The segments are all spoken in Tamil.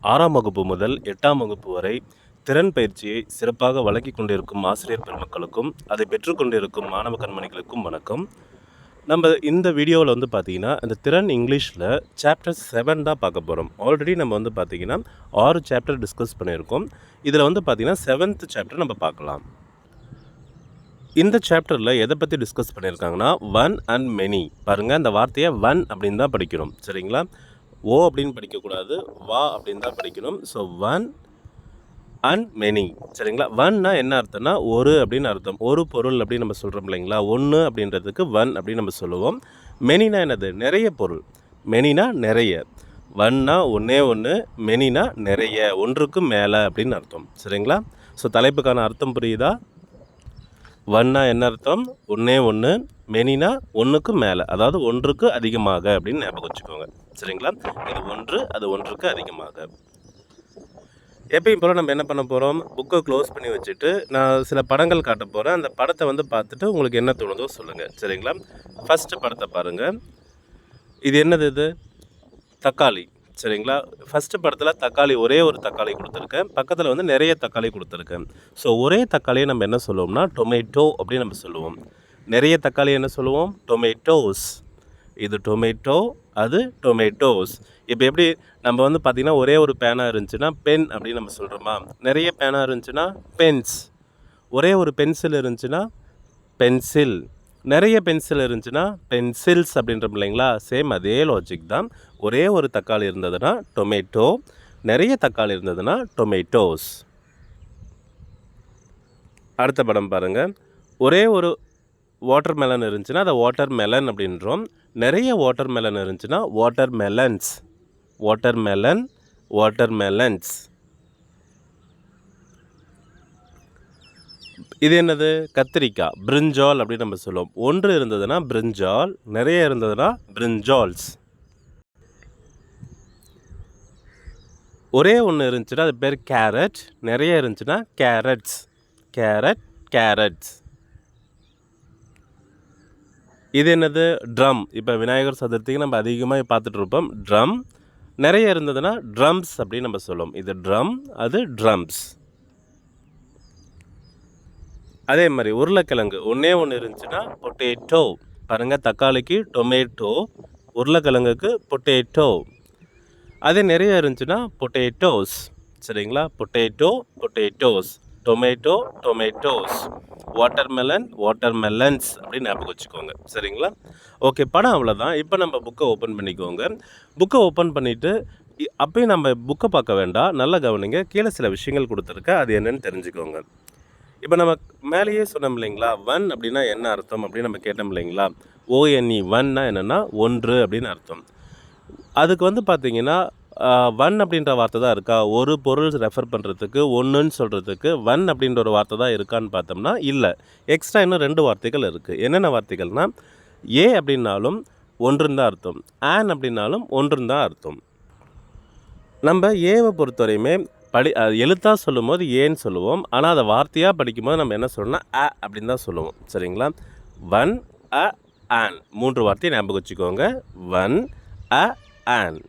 6ஆம் வகுப்பு முதல் 8ஆம் வகுப்பு வரை திறன் பயிற்சியை சிறப்பாக வழங்கிக் கொண்டிருக்கும் ஆசிரியர் பெருமக்களுக்கும் அதை பெற்றுக்கொண்டிருக்கும் மாணவ கண்மணிகளுக்கும் வணக்கம். நம்ம இந்த வீடியோவில் பார்த்திங்கன்னா இந்த திறன் இங்கிலீஷில் சாப்டர் 7 தான் பார்க்க போகிறோம். ஆல்ரெடி நம்ம பார்த்திங்கன்னா 6 சாப்டர் டிஸ்கஸ் பண்ணியிருக்கோம். இதில் பார்த்திங்கன்னா 7th சாப்டர் நம்ம பார்க்கலாம். இந்த சாப்டரில் எதை பற்றி டிஸ்கஸ் பண்ணியிருக்காங்கன்னா ஒன் அண்ட் மெனி. பாருங்கள், அந்த வார்த்தையை ஒன் அப்படின்னு தான் படிக்கணும், சரிங்களா? ஓ அப்படின்னு படிக்கக்கூடாது, வா அப்படின்னு தான் படிக்கணும். ஸோ ஒன் அண்ட் மெனி, சரிங்களா? ஒன்னா என்ன அர்த்தம்னா ஒரு அப்படின்னு அர்த்தம். ஒரு பொருள் அப்படின்னு நம்ம சொல்கிறோம் இல்லைங்களா? ஒன்று அப்படின்றதுக்கு ஒன் அப்படின்னு நம்ம சொல்லுவோம். மெனினா என்னது? நிறைய பொருள். மெனினா நிறைய. ஒன்னா ஒன்றே ஒன்று, மெனினா நிறைய, ஒன்றுக்கு மேலே அப்படின்னு அர்த்தம், சரிங்களா? ஸோ தலைப்புக்கான அர்த்தம் புரியுதா? ஒன்னா என்ன அர்த்தம்? ஒன்றே ஒன்று. மெனினா ஒன்றுக்கு மேலே, அதாவது ஒன்றுக்கு அதிகமாக அப்படின்னு ஞாபகம் வச்சுக்கோங்க, சரிங்களா? இது ஒன்று, அது ஒன்றுக்கு அதிகமாக. எப்பயும் போல் நம்ம என்ன பண்ண போகிறோம்? புக்கை க்ளோஸ் பண்ணி வச்சுட்டு நான் சில படங்கள் காட்ட போகிறேன். அந்த படத்தை பார்த்துட்டு உங்களுக்கு என்ன தோணுதோ சொல்லுங்கள், சரிங்களா? ஃபஸ்ட்டு படத்தை பாருங்கள். இது என்னது? இது தக்காளி, சரிங்களா? ஃபஸ்ட்டு படத்தில் தக்காளி, ஒரே ஒரு தக்காளி கொடுத்துருக்கேன். பக்கத்தில் நிறைய தக்காளி கொடுத்துருக்கேன். ஸோ ஒரே தக்காளியை நம்ம என்ன சொல்லுவோம்னா டொமேட்டோ அப்படின்னு நம்ம சொல்லுவோம். நிறைய தக்காளி என்ன சொல்லுவோம்? டொமேட்டோஸ். இது டொமேட்டோ, அது டொமேட்டோஸ். இப்போ எப்படி நம்ம பார்த்திங்கன்னா ஒரே ஒரு பேனா இருந்துச்சுன்னா பென் அப்படின்னு நம்ம சொல்கிறோமா? நிறைய பேனா இருந்துச்சுன்னா பென்ஸ். ஒரே ஒரு பென்சில் இருந்துச்சுன்னா பென்சில். நிறைய பென்சில் இருந்துச்சுன்னா பென்சில்ஸ் அப்படின்றோம் இல்லைங்களா? சேம் அதே லாஜிக் தான். ஒரே ஒரு தக்காளி இருந்ததுன்னா டொமேட்டோ, நிறைய தக்காளி இருந்ததுன்னா டொமேட்டோஸ். அடுத்த படம் பாருங்கள். ஒரே ஒரு வாட்டர் மெலன் இருந்துச்சுன்னா அதை வாட்டர் மெலன் அப்படின்றோம். நிறைய வாட்டர் மெலன் இருந்துச்சுன்னா water melons. Water melon, water melons. இது என்னது? கத்திரிக்காய், பிரிஞ்சால் அப்படின்னு நம்ம சொல்லுவோம். ஒன்று இருந்ததுன்னா பிரிஞ்சால், நிறைய இருந்ததுன்னா பிரிஞ்சால்ஸ். ஒரே ஒன்று இருந்துச்சுன்னா அது பேர் கேரட், நிறைய இருந்துச்சுன்னா கேரட்ஸ். Carrot, carrots. இது என்னது? ட்ரம். இப்போ விநாயகர் சதுர்த்திக்கு நம்ம அதிகமாக பார்த்துட்டு இருப்போம். ட்ரம். நிறைய இருந்ததுன்னா ட்ரம்ஸ் அப்படின்னு நம்ம சொல்லுவோம். இது ட்ரம், அது ட்ரம்ஸ். அதே மாதிரி உருளைக்கிழங்கு ஒன்றே ஒன்று இருந்துச்சுன்னா பொட்டேட்டோ. பாருங்கள், தக்காளிக்கு டொமேட்டோ, உருளைக்கிழங்குக்கு பொட்டேட்டோ. அதே நிறைய இருந்துச்சுன்னா பொட்டேட்டோஸ், சரிங்களா? Potato, potatoes. Tomato, tomatoes. Watermelon, watermelons அப்படின்னு ஞாபகம் வச்சுக்கோங்க, சரிங்களா? ஓகே, படம் அவ்வளோதான். இப்போ நம்ம புக்கை ஓப்பன் பண்ணிக்கோங்க. புக்கை ஓப்பன் பண்ணிவிட்டு அப்பயும் நம்ம புக்கை பார்க்க வேண்டாம், நல்லா கவனிங்க. கீழே சில விஷயங்கள் கொடுத்துருக்கேன், அது என்னென்னு தெரிஞ்சுக்கோங்க. இப்போ நம்ம மேலேயே சொன்னோம் இல்லைங்களா? ஒன் அப்படின்னா என்ன அர்த்தம் அப்படின்னு நம்ம கேட்டோம் இல்லைங்களா? ONE, ஒன்னா என்னென்னா ஒன்று அப்படின்னு அர்த்தம். அதுக்கு பார்த்திங்கன்னா ஒன் அப்படின்ற வார்த்தை தான் இருக்கா? ஒரு பொருள் ரெஃபர் பண்ணுறதுக்கு, ஒன்றுன்னு சொல்கிறதுக்கு ஒன் அப்படின்ற ஒரு வார்த்தை தான் இருக்கான்னு பார்த்தோம்னா இல்லை. எக்ஸ்ட்ரா இன்னும் 2 வார்த்தைகள் இருக்குது. என்னென்ன வார்த்தைகள்னால் ஏ அப்படின்னாலும் ஒன்றுன்னு தான் அர்த்தம், ஆன் அப்படின்னாலும் ஒன்றுன்னு தான் அர்த்தம். நம்ம ஏவை பொறுத்தவரையுமே எழுத்தாக சொல்லும் போது ஏன்னு சொல்லுவோம். ஆனால் அதை வார்த்தையாக படிக்கும்போது நம்ம என்ன சொல்லணும்னா அப்படின்னு தான் சொல்லுவோம், சரிங்களா? ஒன், ஆன், 3 வார்த்தையை ஞாபகம் வச்சுக்கோங்க. One, on.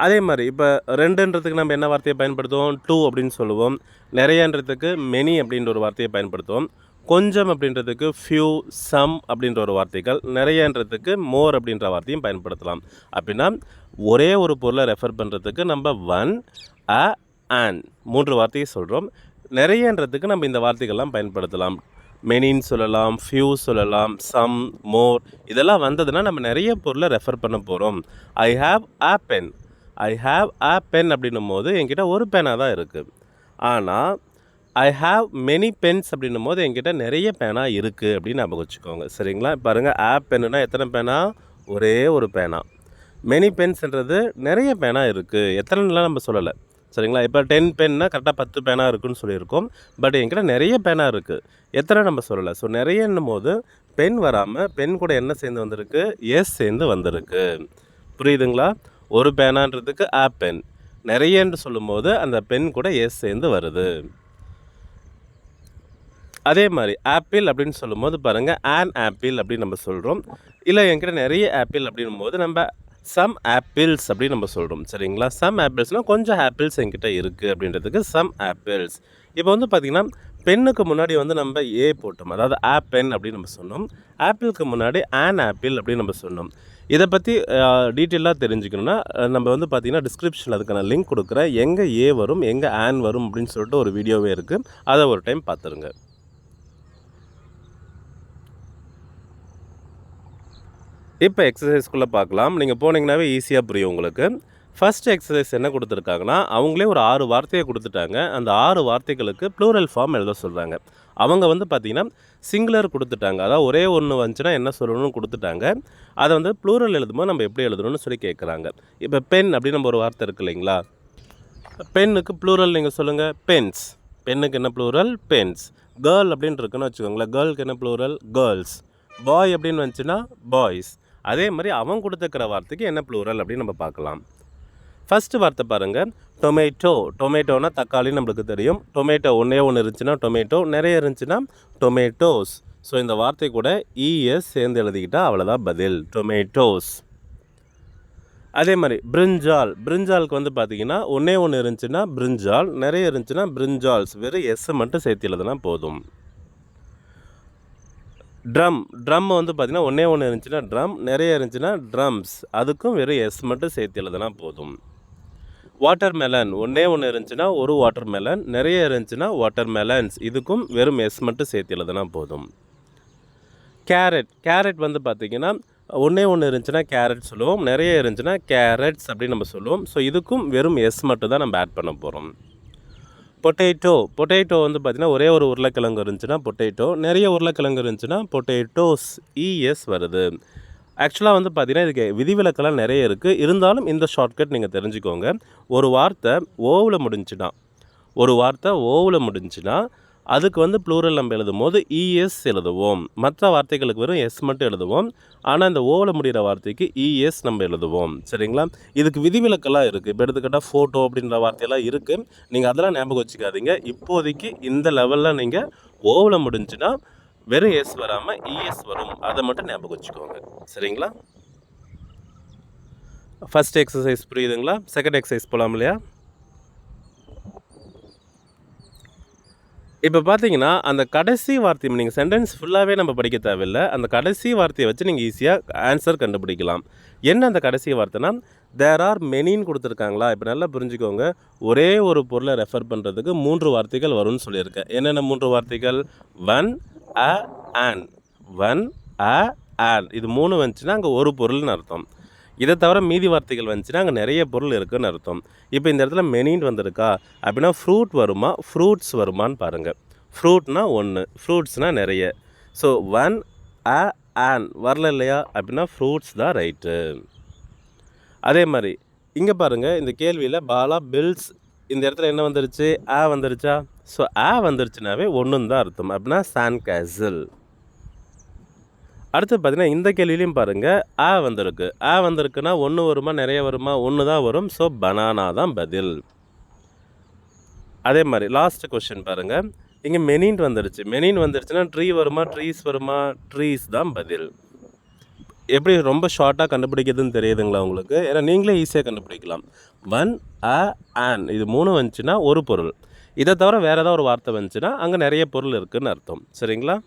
அதே மாதிரி இப்போ 2ன்றதுக்கு நம்ம என்ன வார்த்தையை பயன்படுத்துவோம்? 2 அப்படின்னு சொல்லுவோம். நிறையன்றதுக்கு மெனி அப்படின்ற ஒரு வார்த்தையை பயன்படுத்துவோம். கொஞ்சம் அப்படின்றதுக்கு ஃபியூ, சம் அப்படின்ற ஒரு வார்த்தைகள். நிறையன்றதுக்கு மோர் அப்படின்ற வார்த்தையும் பயன்படுத்தலாம். அப்படின்னா ஒரே ஒரு பொருளை ரெஃபர் பண்ணுறதுக்கு நம்ம ஒன், ஆன் 3 வார்த்தையை சொல்கிறோம். நிறையன்றதுக்கு நம்ம இந்த வார்த்தைகள்லாம் பயன்படுத்தலாம். மெனின்னு சொல்லலாம், ஃபியூ சொல்லலாம், சம், மோர். இதெல்லாம் வந்ததுன்னா நம்ம நிறைய பொருளை ரெஃபர் பண்ண போகிறோம். I have pen. I have pen அப்படின்னும் போது என்கிட்ட ஒரு பேனா தான் இருக்குது. ஆனால் ஐ ஹாவ் மெனி பென்ஸ் அப்படின்னும் போது என்கிட்ட நிறைய பேனா இருக்குது அப்படின்னு ஞாபகம் வச்சுக்கோங்க, சரிங்களா? பாருங்கள், பென்னுனா எத்தனை பேனா? ஒரே ஒரு பேனா. மெனி பென்ஸ்ன்றது நிறைய பேனா இருக்குது, எத்தனைலாம் நம்ம சொல்லலை, சரிங்களா? இப்போ 10 பென்னா கரெக்டாக 10 பேனா இருக்குதுன்னு சொல்லியிருக்கோம். பட் என்கிட்ட நிறைய பேனா இருக்குது, எத்தனை நம்ம சொல்லலை. ஸோ நிறையன்னும் போது பென் வராமல் பென் கூட என்ன சேர்ந்து வந்திருக்கு? எஸ் சேர்ந்து வந்திருக்கு. புரியுதுங்களா? ஒரு பேனான்றதுக்கு பென், நிறையன்னு சொல்லும்போது அந்த பென் கூட எஸ் சேர்ந்து வருது. அதே மாதிரி ஆப்பிள் அப்படின்னு சொல்லும்போது பாருங்கள், ஆன் ஆப்பிள் அப்படின்னு நம்ம சொல்கிறோம். இல்லை என்கிட்ட நிறைய ஆப்பிள் அப்படின்னும் போது நம்ம சம் ஆப்பிள்ஸ் அப்படின்னு நம்ம சொல்கிறோம். சரிங்களா? சம் ஆப்பிள்ஸ்னால் கொஞ்சம் ஆப்பிள்ஸ் என்கிட்ட இருக்குது அப்படின்றதுக்கு சம் ஆப்பிள்ஸ். இப்போ வந்து பார்த்திங்கன்னா பென்னுக்கு முன்னாடி வந்து நம்ம ஏ போட்டோம், அதாவது ஆப்பென் அப்படின்னு நம்ம சொன்னோம். ஆப்பிளுக்கு முன்னாடி ஆன் ஆப்பிள் அப்படின்னு நம்ம சொன்னோம். இதை பற்றி டீட்டெயிலாக தெரிஞ்சுக்கணுன்னா நம்ம வந்து பார்த்திங்கன்னா டிஸ்கிரிப்ஷனில் அதுக்கான லிங்க் கொடுக்குறேன். எங்கே ஏ வரும் எங்கே ஆன் வரும் அப்படின்னு சொல்லிட்டு ஒரு வீடியோவே இருக்குது. அதை ஒரு டைம் பார்த்துருங்க. இப்போ எக்ஸசைஸ்க்குள்ளே பார்க்கலாம். நீங்கள் போனீங்கன்னாவே ஈஸியாக புரியும் உங்களுக்கு. ஃபஸ்ட் எக்ஸசைஸ் என்ன கொடுத்துருக்காங்கன்னா, அவங்களே ஒரு 6 வார்த்தையை கொடுத்துட்டாங்க. அந்த 6 வார்த்தைகளுக்கு ப்ளூரல் ஃபார்ம் எழுத சொல்கிறாங்க. அவங்க வந்து பார்த்திங்கன்னா சிங்குலர் கொடுத்துட்டாங்க. அதாவது ஒரே ஒன்று வந்துச்சுன்னா என்ன சொல்லணும்னு கொடுத்துட்டாங்க. அதை வந்து ப்ளூரல் எழுதும்போது நம்ம எப்படி எழுதணும்னு சொல்லி கேட்குறாங்க. இப்போ பென் அப்படின்னு நம்ம ஒரு வார்த்தை இருக்குது இல்லைங்களா? பென்னுக்கு ப்ளூரல் நீங்கள் சொல்லுங்கள். பென்ஸ். பென்னுக்கு என்ன ப்ளூரல்? பென்ஸ். கேர்ள் அப்படின்னு இருக்குன்னு வச்சுக்கோங்களேன். கேர்ளுக்கு என்ன ப்ளூரல்? கேர்ள்ஸ். பாய் அப்படின்னு வந்துச்சுன்னா பாய்ஸ். அதே மாதிரி அவன் கொடுத்துக்கிற வார்த்தைக்கு என்ன ப்ளூரல் அப்படின்னு நம்ம பார்க்கலாம். ஃபஸ்ட்டு வார்த்தை பாருங்கள், டொமேட்டோ. டொமேட்டோனா தக்காளின்னு நம்மளுக்கு தெரியும். டொமேட்டோ ஒன்றே ஒன்று இருந்துச்சுன்னா டொமேட்டோ, நிறைய இருந்துச்சுன்னா டொமேட்டோஸ். ஸோ இந்த வார்த்தை கூட இஎஸ் சேர்ந்து எழுதிக்கிட்டால் அவ்வளோதான் பதில், டொமேட்டோஸ். அதே மாதிரி பிரிஞ்சால். பிரிஞ்சாலுக்கு வந்து பார்த்திங்கன்னா ஒன்றே ஒன்று இருந்துச்சுன்னா பிரிஞ்சால், நிறைய இருந்துச்சுன்னா பிரிஞ்சால்ஸ். வெறும் எஸ் மட்டும் சேர்த்து எழுதுனா போதும். ட்ரம். ட்ரம் வந்து பார்த்திங்கன்னா ஒன்றே ஒன்று இருந்துச்சுன்னா ட்ரம், நிறைய இருந்துச்சுன்னா ட்ரம்ஸ். அதுக்கும் வெறும் எஸ் மட்டும் சேர்த்து எழுதுனா போதும். Water melon. ஒன்றே ஒன்று இருந்துச்சுன்னா ஒரு வாட்டர் மெலன், நிறைய இருந்துச்சுன்னா வாட்டர் மெலன்ஸ். இதுக்கும் வெறும் எஸ் மட்டும் சேர்த்து எழுதுனா போதும். கேரட். கேரட் வந்து பார்த்திங்கன்னா ஒன்றே ஒன்று இருந்துச்சுன்னா கேரட் சொல்லுவோம், நிறைய இருந்துச்சுன்னா கேரட்ஸ் அப்படின்னு நம்ம சொல்லுவோம். ஸோ இதுக்கும் வெறும் எஸ் மட்டும் தான் நம்ம ஆட் பண்ண போகிறோம். பொட்டேட்டோ. பொட்டேட்டோ வந்து பார்த்திங்கன்னா ஒரே ஒரு உருளைக்கிழங்கு இருந்துச்சுன்னா பொட்டேட்டோ, நிறைய உருளைக்கிழங்கு இருந்துச்சுன்னா பொட்டேட்டோஸ். இஎஸ் வருது. ஆக்சுவலாக வந்து பார்த்திங்கன்னா இதுக்கு விதிவிலக்கெல்லாம் நிறைய இருக்குது. இருந்தாலும் இந்த ஷார்ட்கட் நீங்கள் தெரிஞ்சுக்கோங்க. ஒரு வார்த்தை ஓவில் முடிஞ்சுன்னா அதுக்கு வந்து ப்ளூரல் நம்ம எழுதும் போது இஎஸ் எழுதுவோம். மற்ற வார்த்தைகளுக்கு வெறும் எஸ் மட்டும் எழுதுவோம். ஆனால் இந்த ஓவில் முடிகிற வார்த்தைக்கு இஎஸ் நம்ம எழுதுவோம். சரிங்களா? இதுக்கு விதிவிலக்கெல்லாம் இருக்குது. இப்போ எடுத்துக்கிட்டால் ஃபோட்டோ அப்படின்ற வார்த்தையெல்லாம் இருக்குது. நீங்கள் அதெல்லாம் ஞாபகம் வச்சுக்காதீங்க. இப்போதைக்கு இந்த லெவலில் நீங்கள் ஓவில் முடிஞ்சுன்னா வெறும் எஸ் வராமல் இஎஸ் வரும். அதை மட்டும் ஞாபகம் வச்சுக்கோங்க. சரிங்களா? ஃபஸ்ட் எக்ஸசைஸ் புரியுதுங்களா? செகண்ட் எக்ஸசைஸ் போகலாம் இல்லையா? இப்போ பார்த்தீங்கன்னா அந்த கடைசி வார்த்தை நீங்கள் சென்டென்ஸ் ஃபுல்லாகவே நம்ம படிக்க தேவையில்லை. அந்த கடைசி வார்த்தையை வச்சு நீங்கள் ஈஸியாக ஆன்சர் கண்டுபிடிக்கலாம். என்ன அந்த கடைசி வார்த்தைனா, தேர் ஆர் மெனின்னு கொடுத்துருக்காங்களா? இப்போ நல்லா புரிஞ்சுக்கோங்க. ஒரே ஒரு பொருளை ரெஃபர் பண்ணுறதுக்கு 3 வார்த்தைகள் வரும்னு சொல்லியிருக்கேன். என்னென்ன 3 வார்த்தைகள்? One, a, on. One, a, on. இது 3 வந்துச்சுன்னா அங்கே ஒரு பொருள்னு அர்த்தம். இதை தவிர மீதி வார்த்தைகள் வந்துச்சுன்னா அங்கே நிறைய பொருள் இருக்குதுன்னு அர்த்தம். இப்போ இந்த இடத்துல மெனின்னு வந்திருக்கா அப்படின்னா ஃப்ரூட் வருமா, ஃப்ரூட்ஸ் வருமானு பாருங்கள். ஃப்ரூட்னா 1, ஃப்ரூட்ஸ்னால் நிறைய. ஸோ ஒன், அ, ஆன் வரல இல்லையா? அப்படின்னா ஃப்ரூட்ஸ் தான் ரைட்டு. அதே மாதிரி இங்கே பாருங்கள், இந்த கேள்வியில் பாலா பில்ஸ், இந்த இடத்துல என்ன வந்துருச்சு? ஆ வந்துருச்சா? ஸோ ஆ வந்துருச்சுனாவே ஒன்றுன்னு தான் அர்த்தம். அப்படின்னா சாண்ட் கேசல். அடுத்து பார்த்திங்கன்னா இந்த கேள்விலையும் பாருங்கள், ஆ வந்திருக்குன்னா 1 வருமா, நிறைய வருமா? 1 தான் வரும். ஸோ பனானா தான் பதில். அதே மாதிரி லாஸ்ட் கொஸ்டின் பாருங்கள், இங்கே மெனின் வந்துருச்சுன்னா ட்ரீ வருமா, ட்ரீஸ் வருமா? ட்ரீஸ் தான் பதில். எப்படி ரொம்ப ஷார்ட்டாக கண்டுபிடிக்கிறதுன்னு தெரியுதுங்களா உங்களுக்கு? ஏன்னா நீங்களே ஈஸியாக கண்டுபிடிக்கலாம். ஒன், அ, ஆன் இது 3 வந்துச்சுன்னா ஒரு பொருள். இதை தவிர வேறு ஏதாவது ஒரு வார்த்தை வந்துச்சுன்னா அங்கே நிறைய பொருள் இருக்குதுன்னு அர்த்தம். சரிங்களா?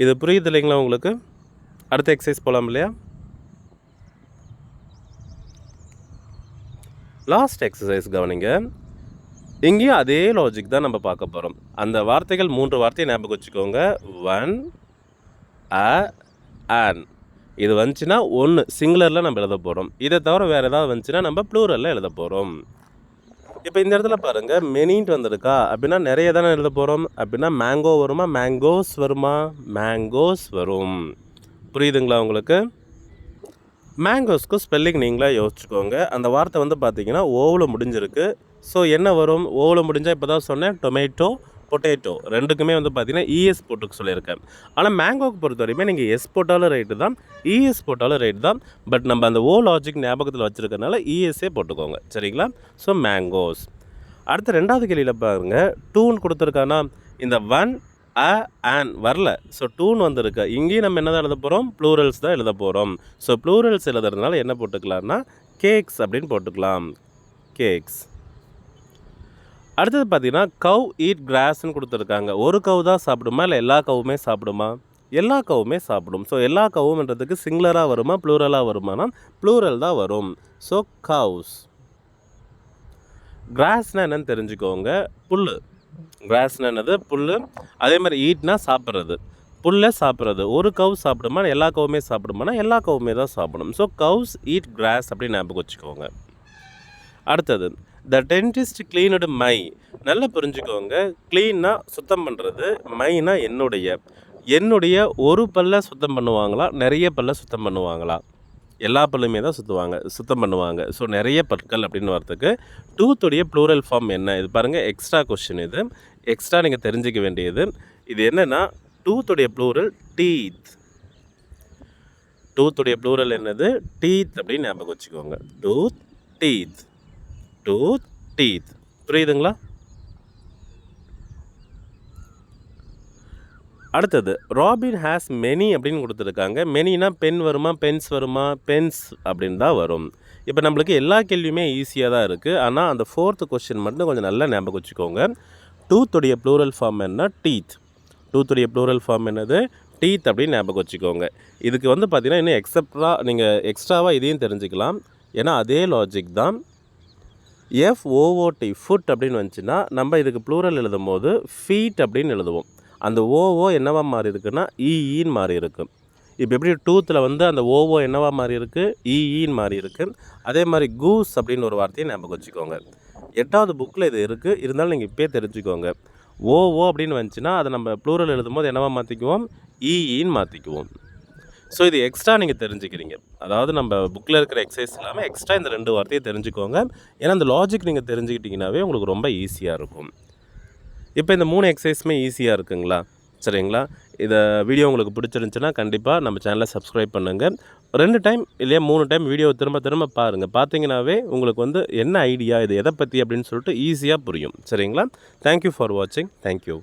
இது புரியுது இல்லைங்களா உங்களுக்கு? அடுத்த எக்ஸசைஸ் போகலாம் இல்லையா? லாஸ்ட் எக்ஸசைஸ் கவனிங்க. இங்கேயும் அதே லாஜிக் தான் நம்ம பார்க்க போகிறோம். அந்த வார்த்தைகள் 3 வார்த்தையை ஞாபகம் வச்சுக்கோங்க. One, a, on. இது வந்துச்சுன்னா 1 சிங்குலரில் நம்ம எழுத போகிறோம். இதை தவிர வேறு ஏதாவது வந்துச்சுன்னா நம்ம ப்ளூரலில் எழுத போகிறோம். இப்போ இந்த இடத்துல பாருங்கள், மெனின்ட்டு வந்திருக்கா அப்படின்னா நிறைய தானே எழுத போகிறோம். அப்படின்னா மேங்கோ வருமா, மேங்கோஸ் வருமா? மேங்கோஸ் வரும். புரியுதுங்களா உங்களுக்கு? மேங்கோஸ்க்கு ஸ்பெல்லிங் நீங்களே யோசிச்சுக்கோங்க. அந்த வார்த்தை வந்து பார்த்திங்கன்னா ஓவில் முடிஞ்சிருக்கு. ஸோ என்ன வரும்? ஓவில் முடிஞ்சால் இப்போ தான் சொன்னேன், டொமேட்டோ, பொட்டேட்டோ ரெண்டுக்குமே வந்து பார்த்திங்கன்னா இஎஸ் போட்டுக்க சொல்லியிருக்கேன். ஆனால் மேங்கோக்கு பொறுத்த வரைக்குமே நீங்கள் எஸ் போட்டாலும் ரைட்டு தான், இஎஸ் போட்டாலும் ரைட்டு தான். பட் நம்ம அந்த ஓ லாஜிக் ஞாபகத்தில் வச்சுருக்கனால இஎஸ்ஸே போட்டுக்கோங்க. சரிங்களா? So mangoes. அடுத்த 2வது கேள்வியில் பாருங்கள், டூன்னு கொடுத்துருக்கானா? இந்த ஒன், ஆன் வரல. ஸோ டூன்னு வந்திருக்கு. இங்கேயும் நம்ம என்ன தான் எழுத போகிறோம், ப்ளூரல்ஸ் தான் எழுத போகிறோம். ஸோ ப்ளூரல்ஸ் எழுதுறதுனால என்ன போட்டுக்கலாம்னா கேக்ஸ் அப்படின்னு போட்டுக்கலாம். கேக்ஸ். அடுத்தது பார்த்தீங்கன்னா கவ் ஈட் கிராஸ்ன்னு கொடுத்துருக்காங்க. ஒரு கவ் தான் சாப்பிடுமா இல்லை எல்லா கவுமே சாப்பிடுமா? எல்லா கவுமே சாப்பிடும். ஸோ எல்லா கவுன்றதுக்கு சிங்குலராக வருமா ப்ளூரலாக வருமானா ப்ளூரல் தான் வரும். ஸோ கவுஸ். கிராஸ்னால் என்னன்னு தெரிஞ்சுக்கோங்க, புல். கிராஸ்னால் என்னது, புல். அதே மாதிரி ஈட்னா சாப்பிட்றது, புல்லை சாப்பிட்றது. ஒரு கவ் சாப்பிடுமா எல்லா கவுமே சாப்பிடுமானா எல்லா கவுமே தான் சாப்பிடும். ஸோ கவுஸ் ஈட் கிராஸ் அப்படின்னு ஞாபகம் வச்சுக்கோங்க. அடுத்தது த டென்டிஸ்ட் கிளீனடு மை. நல்லா புரிஞ்சுக்கோங்க, க்ளீன்னா சுத்தம் பண்ணுறது, மைனா என்னுடைய ஒரு பல்லை சுத்தம் பண்ணுவாங்களா நிறைய பல்லை சுத்தம் பண்ணுவாங்களா? எல்லா பல்லுமே தான் சுத்தம் பண்ணுவாங்க. ஸோ நிறைய பற்கள் அப்படின்னு வரதுக்கு டூத்துடைய ப்ளூரல் ஃபார்ம் என்ன? இது பாருங்கள், எக்ஸ்ட்ரா கொஸ்டின். இது எக்ஸ்ட்ரா நீங்கள் தெரிஞ்சிக்க வேண்டியது. இது என்னென்னா டூத்துடைய ப்ளூரல் டீத். டூத்துடைய ப்ளூரல் என்னது, டீத் அப்படின்னு ஞாபகம் வச்சுக்கோங்க. Tooth, teeth. Tooth, teeth. புரியுதுங்களா? அடுத்தது ராபின் ஹேஸ் மெனி அப்படின்னு கொடுத்துருக்காங்க. மெனினா பென் வருமா, பென்ஸ் வருமா? பென்ஸ் அப்படின்னு தான் வரும். இப்போ நம்மளுக்கு எல்லா கேள்வியுமே ஈஸியாக தான் இருக்குது. ஆனால் அந்த 4th கொஸ்டின் மட்டும் கொஞ்சம் நல்லா ஞாபகம் வச்சுக்கோங்க. டூத்துடைய ப்ளூரல் ஃபார்ம் என்ன, டீத். டூத்துடைய ப்ளூரல் ஃபார்ம் என்னது, டீத் அப்படின்னு ஞாபகம் வச்சுக்கோங்க. இதுக்கு வந்து பார்த்திங்கன்னா இன்னும் நீங்கள் எக்ஸ்ட்ராவாக இதையும் தெரிஞ்சுக்கலாம். ஏன்னா அதே லாஜிக் தான். FOOT ஃபுட் அப்படின்னு வந்துச்சுன்னா நம்ம இதுக்கு ப்ளூரல் எழுதும் போது ஃபீட் அப்படின்னு எழுதுவோம். அந்த ஓஓ என்னவா மாறி இருக்குன்னா ஈன்னு மாறி இருக்குது. இப்போ எப்படி டூத்தில் வந்து அந்த ஓஓ என்னவா மாறி இருக்குது, ஈன்னு மாறி இருக்குது. அதே மாதிரி கூஸ் அப்படின்னு ஒரு வார்த்தையை ஞாபகம் வச்சுக்கோங்க. 8வது புக்கில் இது இருக்குது, இருந்தாலும் நீங்கள் இப்போயே தெரிஞ்சுக்கோங்க. ஓஓ அப்படின்னு வந்துச்சுன்னா அதை நம்ம ப்ளூரல் எழுதும் போது என்னவா மாற்றிக்குவோம், ஈன்னு மாற்றிக்குவோம். ஸோ இது எக்ஸ்ட்ரா நீங்கள் தெரிஞ்சுக்கிறீங்க. அதாவது நம்ம புக்கில் இருக்கிற எக்ஸசைஸ் இல்லாமல் எக்ஸ்ட்ரா இந்த 2 வார்த்தையை தெரிஞ்சுக்கோங்க. ஏன்னா அந்த லாஜிக் நீங்கள் தெரிஞ்சுக்கிட்டிங்கனாவே உங்களுக்கு ரொம்ப ஈஸியாக இருக்கும். இப்போ இந்த 3 எக்ஸசைஸுமே ஈஸியாக இருக்குங்களா? சரிங்களா? இதை வீடியோ உங்களுக்கு பிடிச்சிருந்துச்சுன்னா கண்டிப்பாக நம்ம சேனலை சப்ஸ்கிரைப் பண்ணுங்கள். 2 டைம் இல்லையா 3 டைம் வீடியோ திரும்ப பாருங்கள். பார்த்தீங்கன்னாவே உங்களுக்கு வந்து என்ன ஐடியா, இது எதை பற்றி அப்படின்னு சொல்லிட்டு ஈஸியாக புரியும். சரிங்களா? தேங்க்யூ ஃபார் வாட்சிங். தேங்க்யூ.